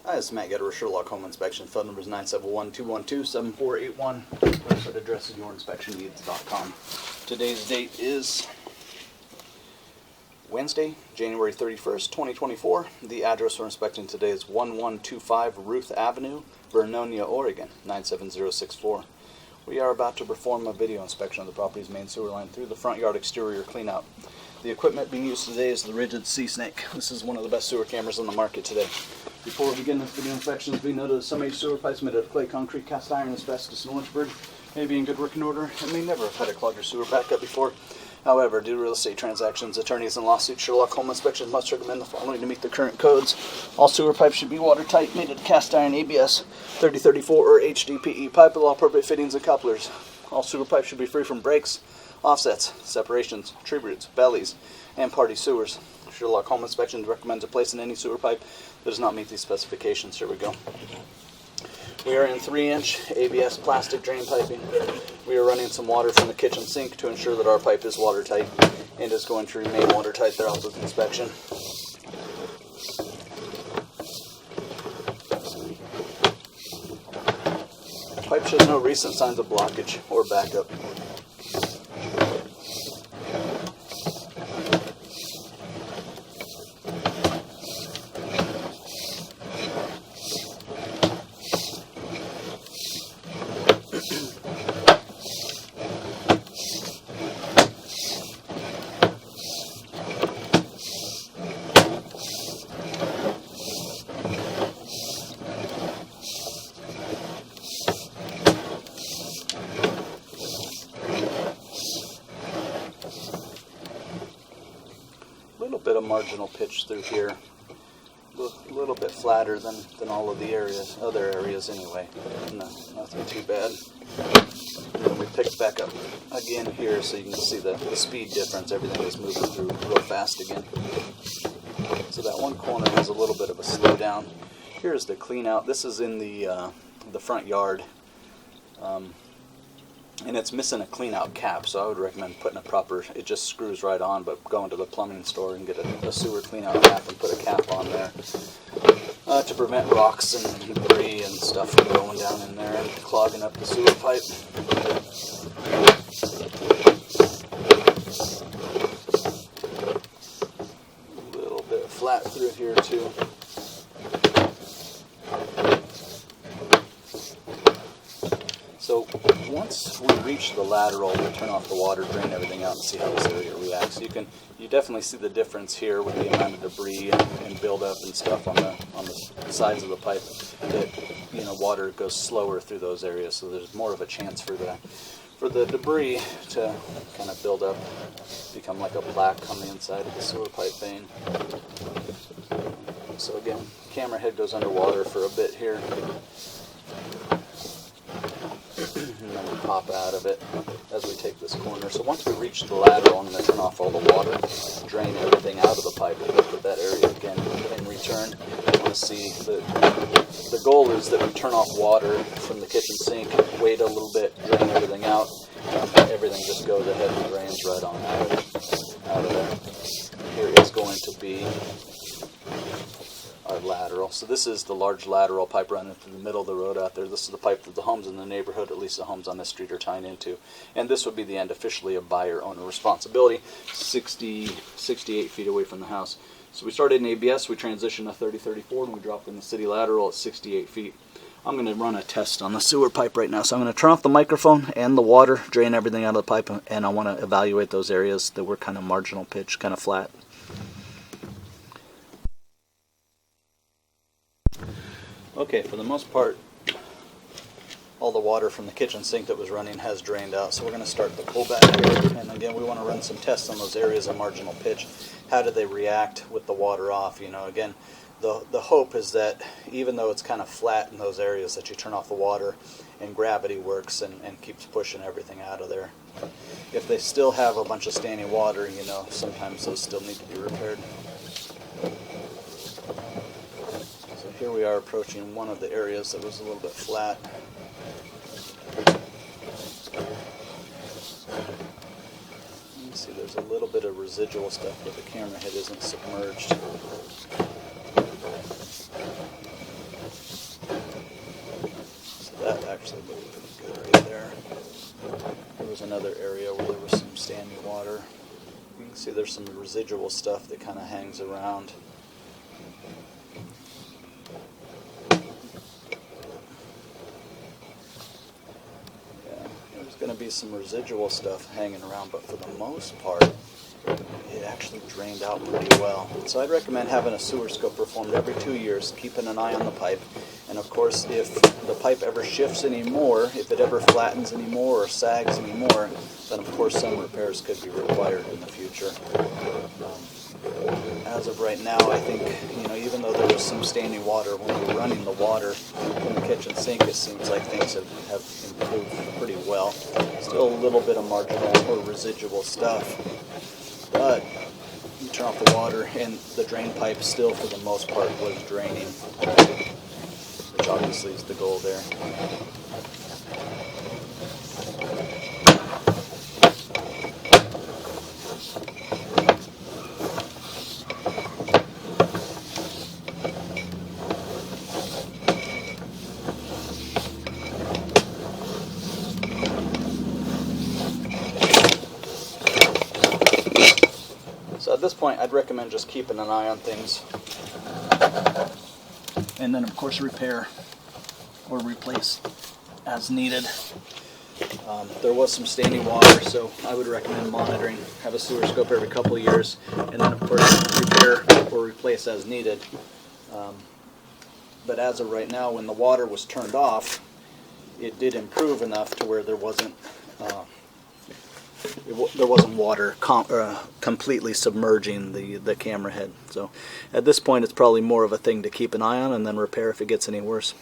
Hi, this is Matt Getter with Sherlock Home Inspection. Phone number is 971-212-7481. Website address is yourinspectionneeds.com. Today's date is Wednesday, January 31st, 2024. The address we're inspecting today is 1125 Ruth Avenue, Vernonia, Oregon, 97064. We are about to perform a video inspection of the property's main sewer line through the front yard exterior cleanout. The equipment being used today is the Rigid Sea Snake. This is one of the best sewer cameras on the market today. Before we begin this video inspection, it's being noted that some of these sewer pipes made out of clay, concrete, cast iron, asbestos, and Lynchburg may be in good working order and may never have had a clogged sewer backup before. However, due to real estate transactions, attorneys, and lawsuits, Sherlock Home Inspection must recommend the following to meet the current codes. All sewer pipes should be watertight, made of cast iron ABS 3034 or HDPE pipe with all appropriate fittings and couplers. All sewer pipes should be free from breaks, offsets, separations, tree roots, bellies, and party sewers. Sherlock Home Inspection recommends replacing any sewer pipe that does not meet these specifications. Here we go. We are in 3-inch ABS plastic drain piping. We are running some water from the kitchen sink to ensure that our pipe is watertight and is going to remain watertight throughout the inspection. Pipe shows no recent signs of blockage or backup. A little bit of marginal pitch through here, a little bit flatter than all of the other areas anyway. No, nothing too bad. And then we picked back up again here so you can see the speed difference. Everything is moving through real fast again. So that one corner has a little bit of a slowdown. Here's the clean out. This is in the front yard. And it's missing a clean out cap, so I would recommend putting a proper, it just screws right on, but going to the plumbing store and get a sewer clean out cap and put a cap on there to prevent rocks and debris and stuff from going down in there and clogging up the sewer pipe. A little bit flat through here too. So once we reach the lateral, we'll turn off the water, drain everything out, and see how this area reacts. You definitely see the difference here with the amount of debris and buildup and stuff on the sides of the pipe. That water goes slower through those areas, so there's more of a chance for the debris to kind of build up, become like a plaque on the inside of the sewer pipe vein. So again, camera head goes underwater for a bit here. And then we pop out of it as we take this corner. So once we reach the lateral, I'm going to turn off all the water, drain everything out of the pipe, and look at that area again in return. I want to see the goal is that we turn off water from the kitchen sink, wait a little bit, drain everything out, and everything just goes ahead and drains right on out of there. Here is going to be our lateral. So this is the large lateral pipe running through the middle of the road out there. This is the pipe that the homes in the neighborhood, at least the homes on this street, are tying into. And this would be the end officially of buyer-owner responsibility, 68 feet away from the house. So we started in ABS, we transitioned to 3034, and we dropped in the city lateral at 68 feet. I'm going to run a test on the sewer pipe right now. So I'm going to turn off the microphone and the water, drain everything out of the pipe, and I want to evaluate those areas that were kind of marginal pitch, kind of flat. Okay, for the most part, all the water from the kitchen sink that was running has drained out, so we're going to start the pullback here. And again, we want to run some tests on those areas of marginal pitch. How do they react with the water off? Again, the hope is that even though it's kind of flat in those areas, that you turn off the water and gravity works and keeps pushing everything out of there. If they still have a bunch of standing water, sometimes those still need to be repaired. So here we are approaching one of the areas that was a little bit flat. You can see there's a little bit of residual stuff, but the camera head isn't submerged. actually looked pretty good right there. There was another area where there was some standing water. You can see there's some residual stuff that kind of hangs around. Yeah, there's going to be some residual stuff hanging around, but for the most part, it actually drained out pretty well. So I'd recommend having a sewer scope performed every 2 years, keeping an eye on the pipe. And of course, if the pipe ever shifts anymore, if it ever flattens anymore or sags anymore, then of course some repairs could be required in the future. As of right now, I think, even though there was some standing water when we were running the water from the kitchen sink, it seems like things have improved pretty well. Still a little bit of marginal or residual stuff, but you turn off the water and the drain pipe still for the most part was draining, which obviously is the goal there. So at this point, I'd recommend just keeping an eye on things, and then of course repair or replace as needed. There was some standing water, so I would recommend monitoring. Have a sewer scope every couple of years, and then of course repair or replace as needed. But as of right now, when the water was turned off, it did improve enough to where there wasn't water completely submerging the camera head. So at this point, it's probably more of a thing to keep an eye on and then repair if it gets any worse.